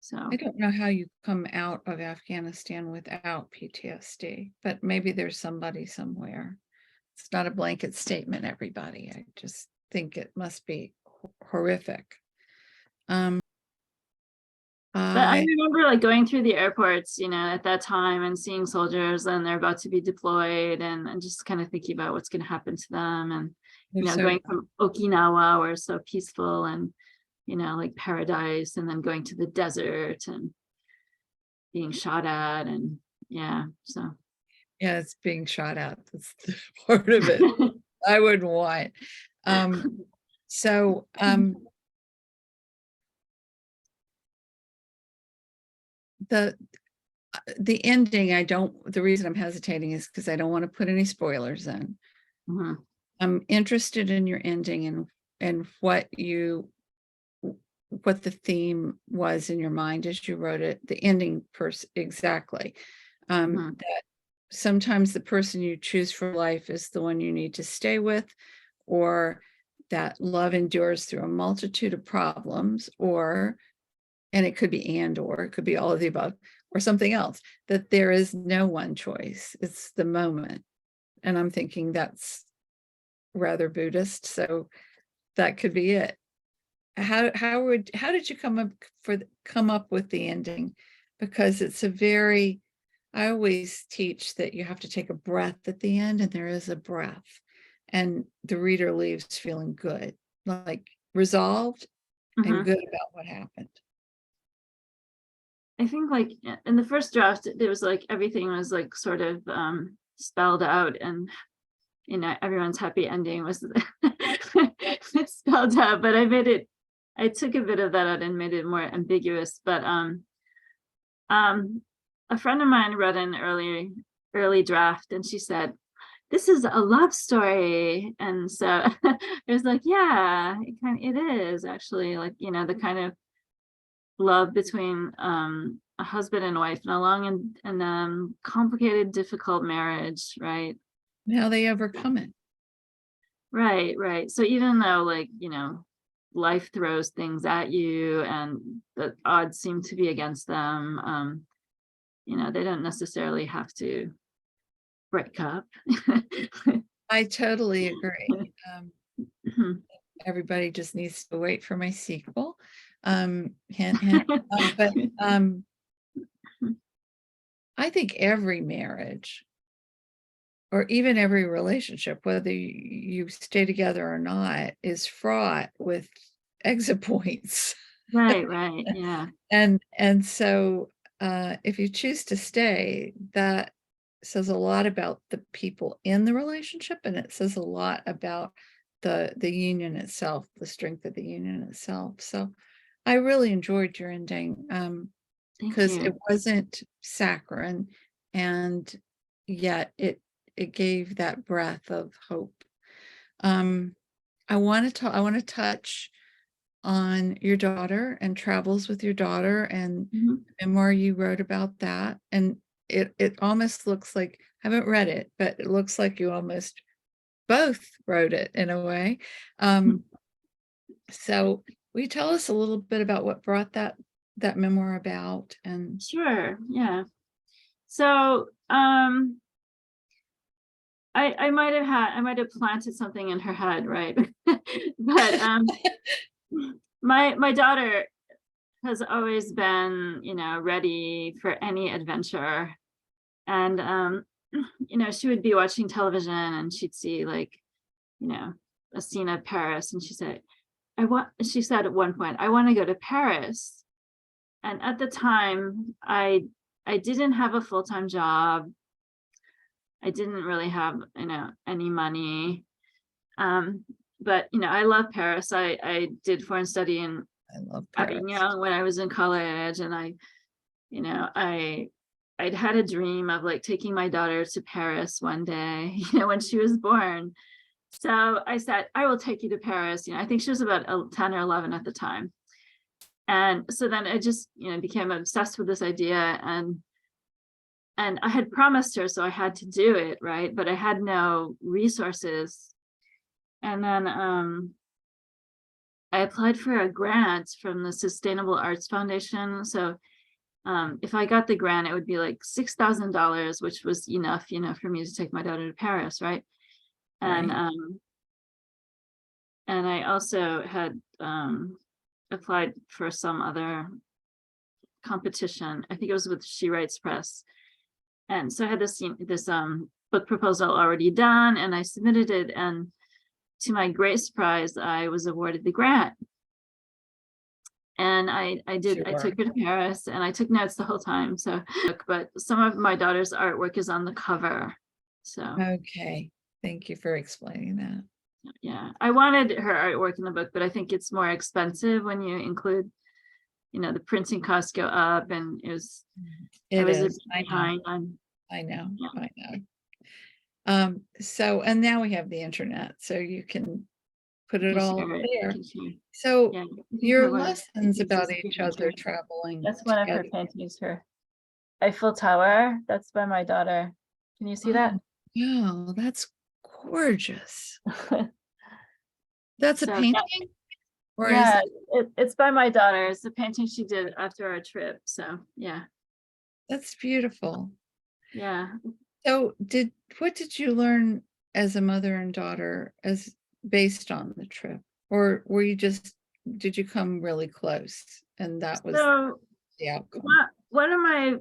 S2: So
S1: I don't know how you come out of Afghanistan without PTSD, but maybe there's somebody somewhere. It's not a blanket statement, everybody. I just think it must be horrific.
S2: but I remember like going through the airports, at that time, and seeing soldiers and they're about to be deployed, and just kind of thinking about what's going to happen to them, and
S1: so
S2: going from Okinawa, where it's so peaceful and like paradise, and then going to the desert and being shot at, and so
S1: yeah, it's being shot at. That's the part of it I wouldn't want. So the ending, the reason I'm hesitating is because I don't want to put any spoilers in. I'm interested in your ending and what the theme was in your mind as you wrote it, the ending exactly. That sometimes the person you choose for life is the one you need to stay with, or that love endures through a multitude of problems, and it could be or it could be all of the above, or something else, that there is no one choice. It's the moment. And I'm thinking that's rather Buddhist, so that could be it. How did you come up with the ending? Because it's I always teach that you have to take a breath at the end, and there is a breath, and the reader leaves feeling good, like resolved and good about what happened.
S2: I think like in the first draft, there was like everything was like sort of spelled out, and everyone's happy ending was spelled out, but I took a bit of that out and made it more ambiguous. But a friend of mine read an early draft, and she said, "This is a love story." And so it was like, yeah, it is actually, like, the kind of love between a husband and wife in a long and complicated, difficult marriage, right?
S1: And how they overcome it.
S2: Right, right. So even though, like, life throws things at you and the odds seem to be against them, they don't necessarily have to break up.
S1: I totally agree. Everybody just needs to wait for my sequel. Hint, hint. But I think every marriage or even every relationship, whether you stay together or not, is fraught with exit points.
S2: Right, right. Yeah.
S1: And so if you choose to stay, that says a lot about the people in the relationship, and it says a lot about the union itself, the strength of the union itself. So I really enjoyed your ending
S2: Thank
S1: because it
S2: you.
S1: wasn't saccharine, and yet it gave that breath of hope. I want to touch on your daughter and travels with your daughter and
S2: Mhm.
S1: the memoir you wrote about that. And it almost looks like, I haven't read it, but it looks like you almost both wrote it in a way. So will you tell us a little bit about what brought that memoir about? And
S2: Sure. Yeah. So, I might have planted something in her head, right? But my daughter has always been, ready for any adventure. And she would be watching television and she'd see, like, you know, a scene of Paris, and she said at one point, "I want to go to Paris." And at the time, I didn't have a full-time job. I didn't really have, any money. But I love Paris. I did foreign study in
S1: I love Paris.
S2: Avignon when I was in college, and you know, I I'd had a dream of, like, taking my daughter to Paris one day, when she was born. So I said, "I will take you to Paris." I think she was about 10 or 11 at the time. And so then I just, became obsessed with this idea, and I had promised her, so I had to do it, right? But I had no resources. And then I applied for a grant from the Sustainable Arts Foundation. So if I got the grant, it would be like $6,000, which was enough, for me to take my daughter to Paris, right? And
S1: Right.
S2: and I also had applied for some other competition. I think it was with She Writes Press. And so I had this book proposal already done, and I submitted it, and to my great surprise, I was awarded the grant. And I
S1: Sure.
S2: took her to Paris, and I took notes the whole time. So, but some of my daughter's artwork is on the cover. So,
S1: Okay. Thank you for explaining that.
S2: yeah, I wanted her artwork in the book, but I think it's more expensive when you include, the printing costs go up, and I
S1: It
S2: was a bit
S1: is. I know.
S2: behind on,
S1: I know.
S2: yeah,
S1: I know. So, and now we have the internet, so you can put
S2: you
S1: it
S2: can
S1: all up
S2: share it. You
S1: there.
S2: can share.
S1: So
S2: Yeah, you can
S1: your
S2: put one of the
S1: lessons about
S2: pieces if
S1: each
S2: you want
S1: other
S2: to.
S1: traveling
S2: That's one of her
S1: together.
S2: paintings, her Eiffel Tower. That's by my daughter. Can you see that?
S1: Oh, wow, that's gorgeous. That's a
S2: So yeah,
S1: painting? Or is
S2: yeah,
S1: it?
S2: it's by my daughter. It's a painting she did after our trip. So yeah,
S1: That's beautiful.
S2: yeah.
S1: So what did you learn as a mother and daughter as based on the trip? Or did you come really close and that was
S2: So
S1: the outcome?
S2: one of my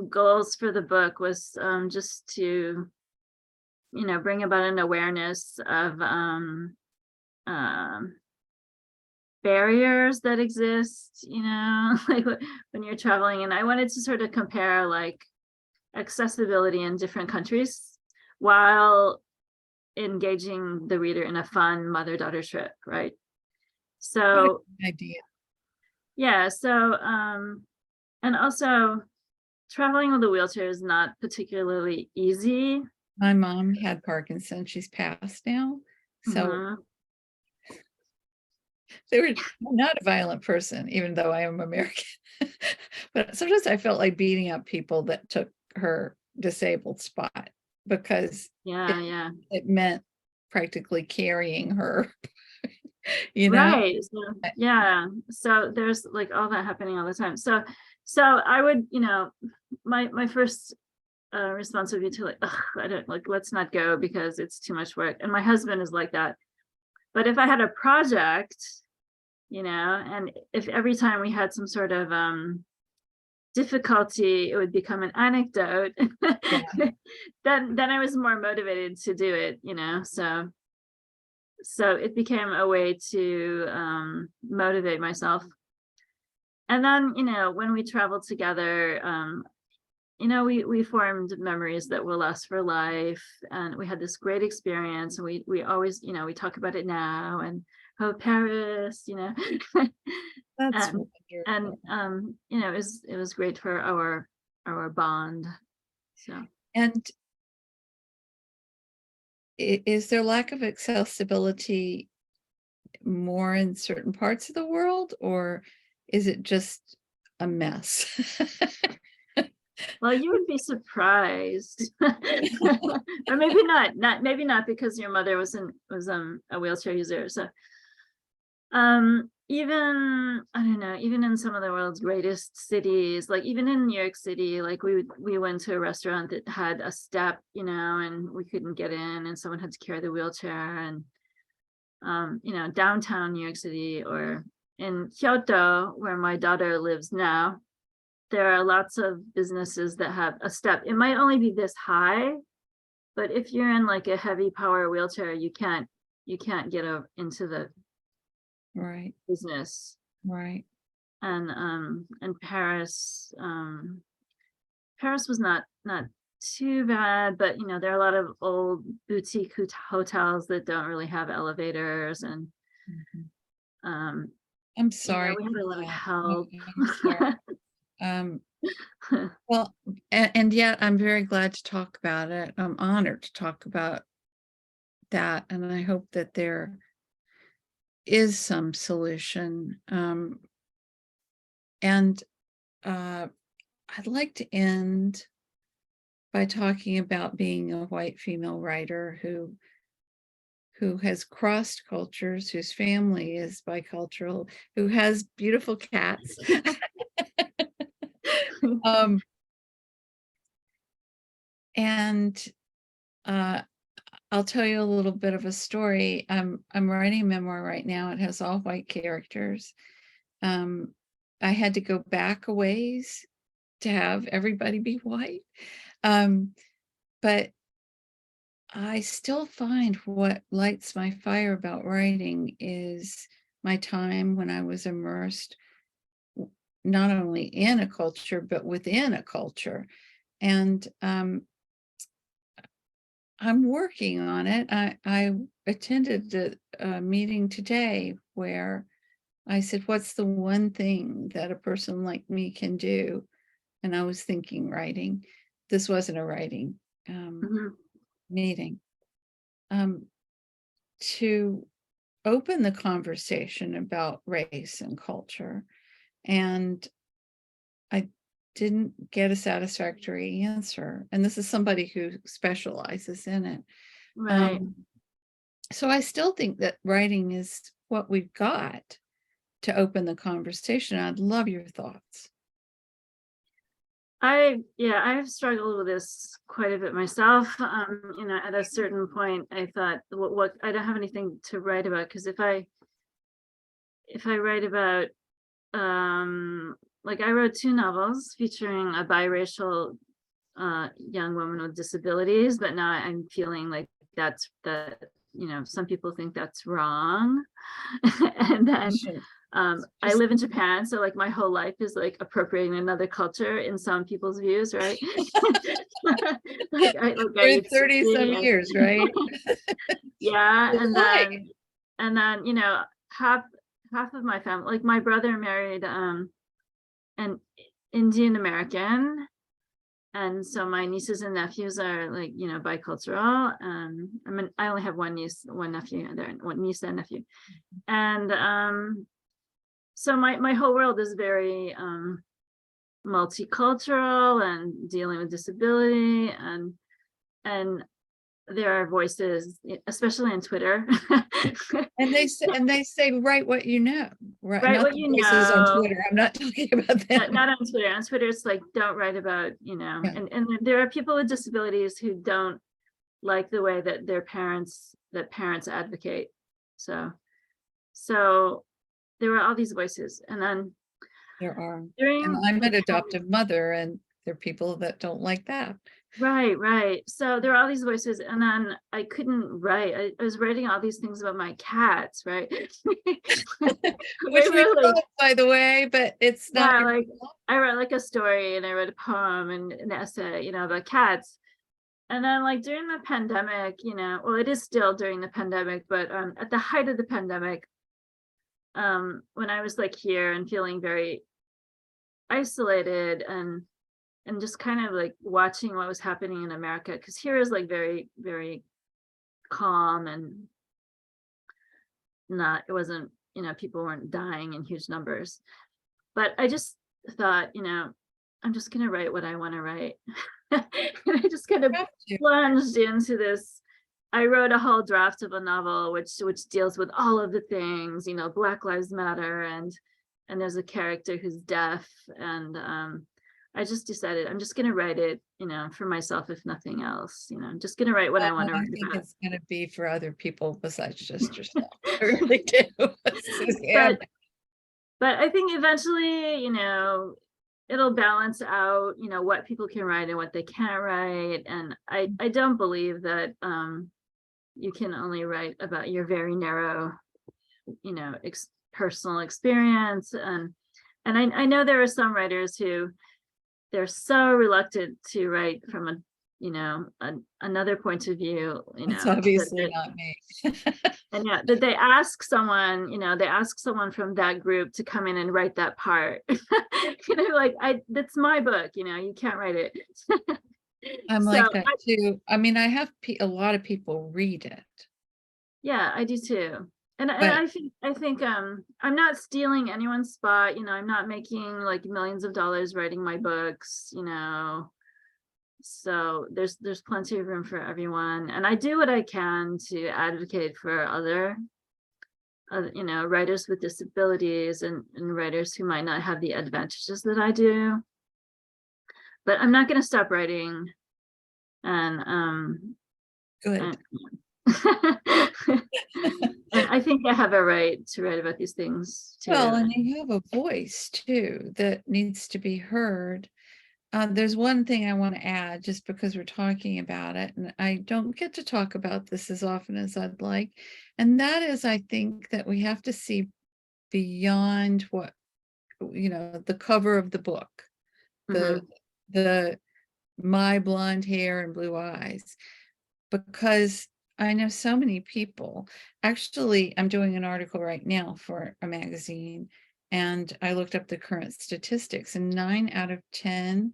S2: goals for the book was just to, bring about an awareness of um barriers that exist, like when you're traveling. And I wanted to sort of compare, like, accessibility in different countries while engaging the reader in a fun mother-daughter trip, right?
S1: What a
S2: So
S1: good idea.
S2: yeah, so and also traveling with a wheelchair is not particularly easy.
S1: My mom had Parkinson's. She's passed now. So
S2: Mhm.
S1: I'm not a violent person, even though I am American. But sometimes I felt like beating up people that took her disabled spot because
S2: Yeah, yeah.
S1: it meant practically carrying her, you know?
S2: Right. So, yeah. So there's like all that happening all the time. So I would, my first response would be to like, ugh, I don't like, let's not go because it's too much work. And my husband is like that. But if I had a project, and if every time we had some sort of difficulty, it would become an anecdote,
S1: Yeah.
S2: then I was more motivated to do it, so it became a way to motivate myself. And then, when we traveled together, we formed memories that will last for life, and we had this great experience. And we always, we talk about it now, and oh, Paris,
S1: That's
S2: and
S1: wonderful.
S2: it was great for our bond. So
S1: And is there lack of accessibility more in certain parts of the world, or is it just a mess?
S2: well, you would be surprised, or maybe not maybe not, because your mother was a wheelchair user. So even I don't know, even in some of the world's greatest cities, like even in New York City, like we went to a restaurant that had a step, and we couldn't get in, and someone had to carry the wheelchair. And downtown New York City, or in Kyoto, where my daughter lives now, there are lots of businesses that have a step. It might only be this high, but if you're in like a heavy power wheelchair, you can't get into the
S1: Right,
S2: business.
S1: right.
S2: And Paris was not too bad, but there are a lot of old boutique hotels that don't really have elevators. And
S1: Mhm. I'm sorry
S2: we had a
S1: for
S2: lot of
S1: that.
S2: help.
S1: I'm sorry. Um, well, and yet I'm very glad to talk about it. I'm honored to talk about that, and I hope that there is some solution. And I'd like to end by talking about being a white female writer who has crossed cultures, whose family is bicultural, who has beautiful cats. um, and I'll tell you a little bit of a story. I'm writing a memoir right now. It has all white characters. I had to go back a ways to have everybody be white. But I still find what lights my fire about writing is my time when I was immersed not only in a culture, but within a culture. And I'm working on it. I attended a meeting today where I said, what's the one thing that a person like me can do? And I was thinking writing. This wasn't a writing
S2: Mhm.
S1: meeting. To open the conversation about race and culture. And I didn't get a satisfactory answer. And this is somebody who specializes in it.
S2: Right.
S1: Um, so I still think that writing is what we've got to open the conversation. I'd love your thoughts.
S2: I've struggled with this quite a bit myself. At a certain point, I thought, what I don't have anything to write about, because if I write about, like I wrote 2 novels featuring a biracial young woman with disabilities, but now I'm feeling like some people think that's wrong. And then
S1: Sure.
S2: I
S1: Just
S2: live in Japan, so like my whole life is like appropriating another culture in some people's views, right? I
S1: for
S2: eat
S1: 30 some
S2: sushi.
S1: years, right?
S2: Yeah, and
S1: Why?
S2: then half of my family, like my brother married an Indian American, And so my nieces and nephews are like, bicultural. I mean, I only have one niece, one nephew, and they're one niece and nephew. And so my whole world is very multicultural and dealing with disability, and there are voices, especially on Twitter.
S1: And they say, write what you know, right?
S2: Write
S1: Not
S2: what
S1: the
S2: you
S1: voices on
S2: know.
S1: Twitter. I'm not talking about them.
S2: Not on Twitter. On Twitter, it's like, don't write about,
S1: Yeah.
S2: and there are people with disabilities who don't like the way that parents advocate. So there were all these voices. And then
S1: There are. And
S2: during
S1: I'm
S2: the
S1: an adoptive mother, and there are people that don't like that.
S2: right. So there are all these voices, and then I couldn't write. I was writing all these things about my cats, right?
S1: Which we
S2: Really,
S1: love, by the way, but it's not
S2: yeah,
S1: your
S2: like I wrote like a story and I wrote a poem and an essay, about cats. And then like during the pandemic, well, it is still during the pandemic, but at the height of the pandemic, when I was like here and feeling very isolated and just kind of like watching what was happening in America, because here is like very, very calm and not, it wasn't, people weren't dying in huge numbers. But I just thought, I'm just gonna write what I want to write. And I just kind of
S1: Have to.
S2: plunged into this. I wrote a whole draft of a novel which deals with all of the things, Black Lives Matter, and there's a character who's deaf, and I just decided I'm just gonna write it, for myself, if nothing else. I'm just gonna write what I want to
S1: I
S2: write
S1: think
S2: about.
S1: it's going to be for other people besides just yourself. I really do, Suzanne.
S2: But I think eventually, it'll balance out, what people can write and what they can't write. And I don't believe that you can only write about your very narrow, personal experience. And I know there are some writers who they're so reluctant to write from another point of view,
S1: It's obviously
S2: that,
S1: not me.
S2: and yeah, that they ask someone, from that group to come in and write that part. Like, that's my book, you can't write it.
S1: I'm
S2: So
S1: like that too. I mean, I have a lot of people read it.
S2: yeah, I do too. And
S1: But
S2: I think I'm not stealing anyone's spot, I'm not making like millions of dollars writing my books, so there's plenty of room for everyone, and I do what I can to advocate for other writers with disabilities, and writers who might not have the advantages that I do. But I'm not going to stop writing. And
S1: good.
S2: and I think I have a right to write about these things too.
S1: Well, and you have a voice too that needs to be heard. There's one thing I want to add, just because we're talking about it, and I don't get to talk about this as often as I'd like, and that is, I think that we have to see beyond what, the cover of the book,
S2: Mhm.
S1: the my blonde hair and blue eyes, because I know so many people. Actually, I'm doing an article right now for a magazine, and I looked up the current statistics, and 9 out of 10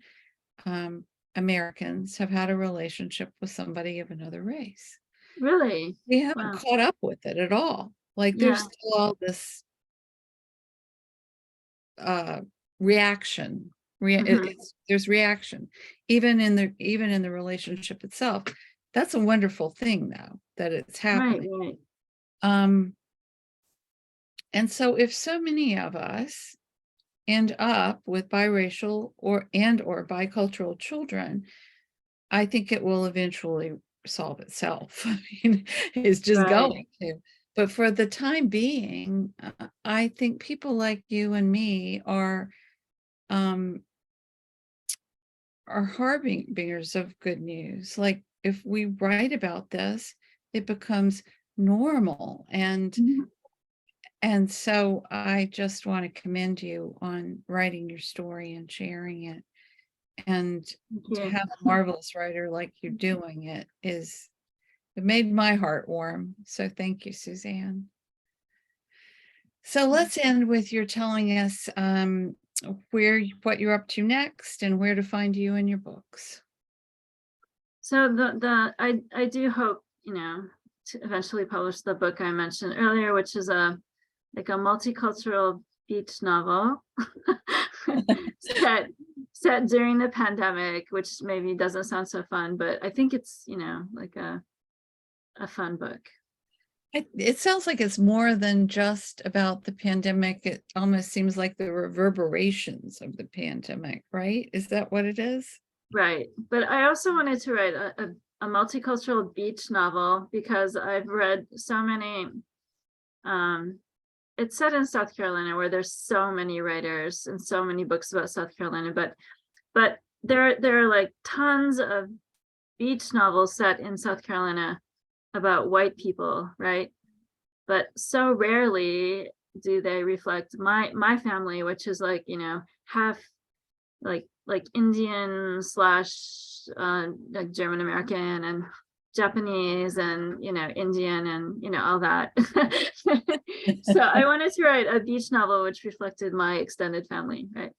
S1: Americans have had a relationship with somebody of another race.
S2: Really?
S1: We haven't
S2: Wow.
S1: caught up with it at all. Like, there's
S2: Yeah.
S1: still all this reaction.
S2: Mhm.
S1: There's reaction, even in the relationship itself. That's a wonderful thing, though, that it's
S2: Right,
S1: happening.
S2: right.
S1: And so if so many of us end up with biracial or bicultural children, I think it will eventually solve itself. I mean, it's just
S2: Right.
S1: going to. But for the time being, I think people like you and me are harbingers of good news. Like, if we write about this, it becomes normal.
S2: Mhm.
S1: And so I just want to commend you on writing your story and sharing it. And
S2: Thank
S1: to
S2: you.
S1: have a marvelous writer like you doing it made my heart warm. So thank you, Suzanne. So let's end with your telling us what you're up to next and where to find you and your books.
S2: So I do hope, to eventually publish the book I mentioned earlier, which is a multicultural beach novel set during the pandemic, which maybe doesn't sound so fun, but I think it's, like a fun book.
S1: It sounds like it's more than just about the pandemic. It almost seems like the reverberations of the pandemic, right? Is that what it is?
S2: Right. But I also wanted to write a multicultural beach novel because I've read so many, it's set in South Carolina where there's so many writers and so many books about South Carolina, but there are like tons of beach novels set in South Carolina about white people, right? But so rarely do they reflect my family, which is like, half like Indian slash like German American and Japanese and Indian and all that. So I wanted to write a beach novel which reflected my extended family, right?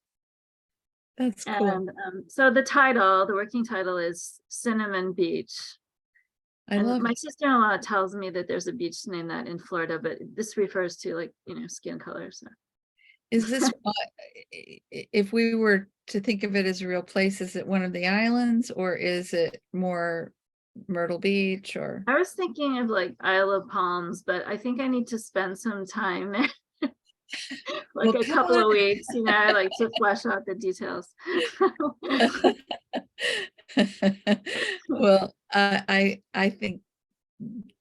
S1: That's cool.
S2: And so the working title is Cinnamon Beach.
S1: I
S2: And
S1: love
S2: my
S1: it.
S2: sister-in-law tells me that there's a beach named that in Florida, but this refers to like, skin color. So
S1: Is this if we were to think of it as a real place, is it one of the islands or is it more Myrtle Beach or?
S2: I was thinking of like Isle of Palms, but I think I need to spend some time there. Like
S1: Well,
S2: a
S1: come
S2: couple
S1: on.
S2: of weeks, like to flesh out the details.
S1: Well, I think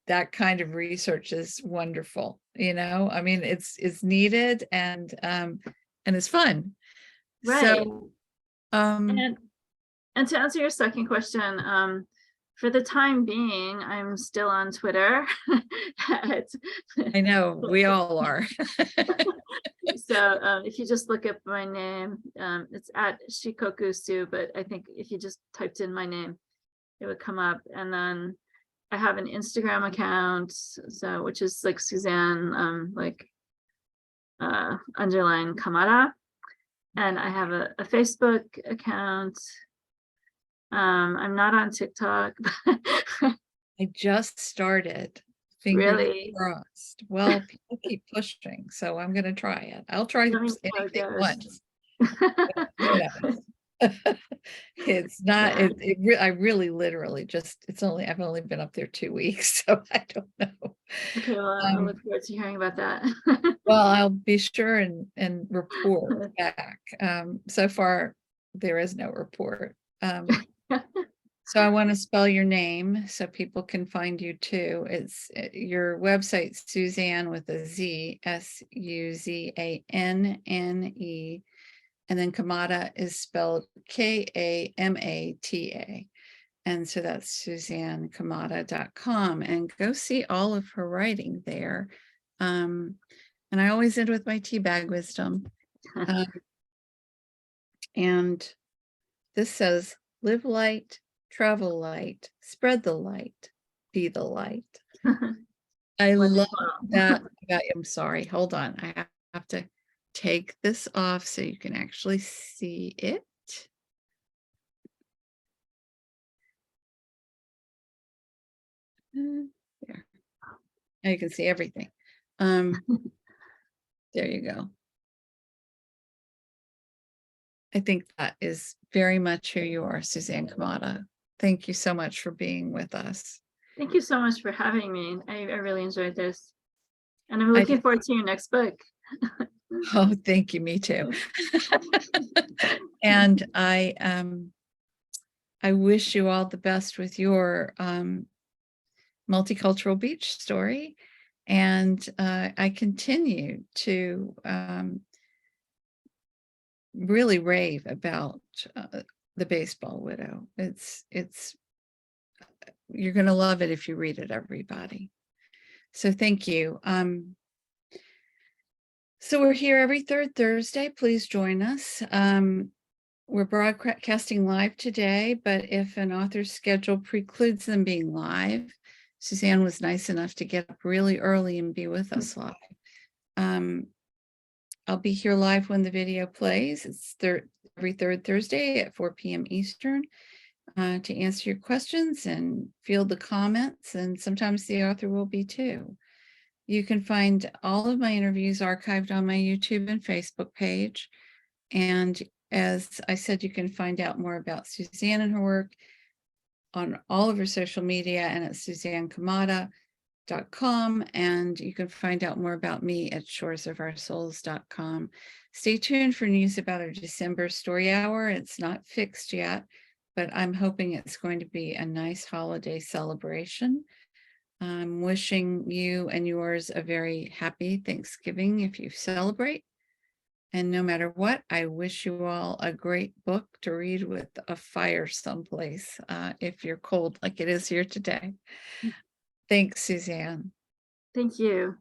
S1: that kind of research is wonderful. I mean, it's needed and it's fun.
S2: Right.
S1: So, um,
S2: And to answer your second question, for the time being, I'm still on Twitter.
S1: I know we all are.
S2: So if you just look up my name, it's at Shikoku Su, but I think if you just typed in my name, it would come up. And then I have an Instagram account, so which is like Suzanne, underline Kamata. And I have a Facebook account. I'm not on TikTok.
S1: I just started. Fingers
S2: Really?
S1: crossed. Well, people keep pushing, so I'm gonna try it. I'll try
S2: Let me know how it
S1: anything
S2: goes.
S1: once. Who knows? It's not,
S2: Yeah.
S1: I really literally I've only been up there 2 weeks, so I don't know.
S2: Okay, well, I look forward to hearing about that.
S1: Well, I'll be sure and report back. So far, there is no report. So I want to spell your name so people can find you too. It's your website, Suzanne with a Z, Suzanne, and then Kamata is spelled Kamata. And so that's SuzanneKamata.com, and go see all of her writing there. And I always end with my tea bag wisdom. And this says, live light, travel light, spread the light, be the light. I love that about you. I'm sorry, hold on. I have to take this off so you can actually see it. There. Now you can see everything. There you go. I think that is very much who you are, Suzanne Kamata. Thank you so much for being with us.
S2: Thank you so much for having me. I really enjoyed this. And I'm looking forward to your next book.
S1: Oh, thank you. Me too. And I wish you all the best with your multicultural beach story. And I continue to really rave about The Baseball Widow. You're going to love it if you read it, everybody. So thank you. So we're here every third Thursday. Please join us. We're broadcasting live today, but if an author's schedule precludes them being live, Suzanne was nice enough to get up really early and be with us live. I'll be here live when the video plays. It's every third Thursday at 4 p.m. Eastern to answer your questions and field the comments. And sometimes the author will be too. You can find all of my interviews archived on my YouTube and Facebook page. And as I said, you can find out more about Suzanne and her work on all of her social media and at SuzanneKamata.com, and you can find out more about me at shoresofourSouls.com. Stay tuned for news about our December story hour. It's not fixed yet, but I'm hoping it's going to be a nice holiday celebration. I'm wishing you and yours a very happy Thanksgiving if you celebrate. And no matter what, I wish you all a great book to read with a fire someplace if you're cold like it is here today. Thanks, Suzanne.
S2: Thank you.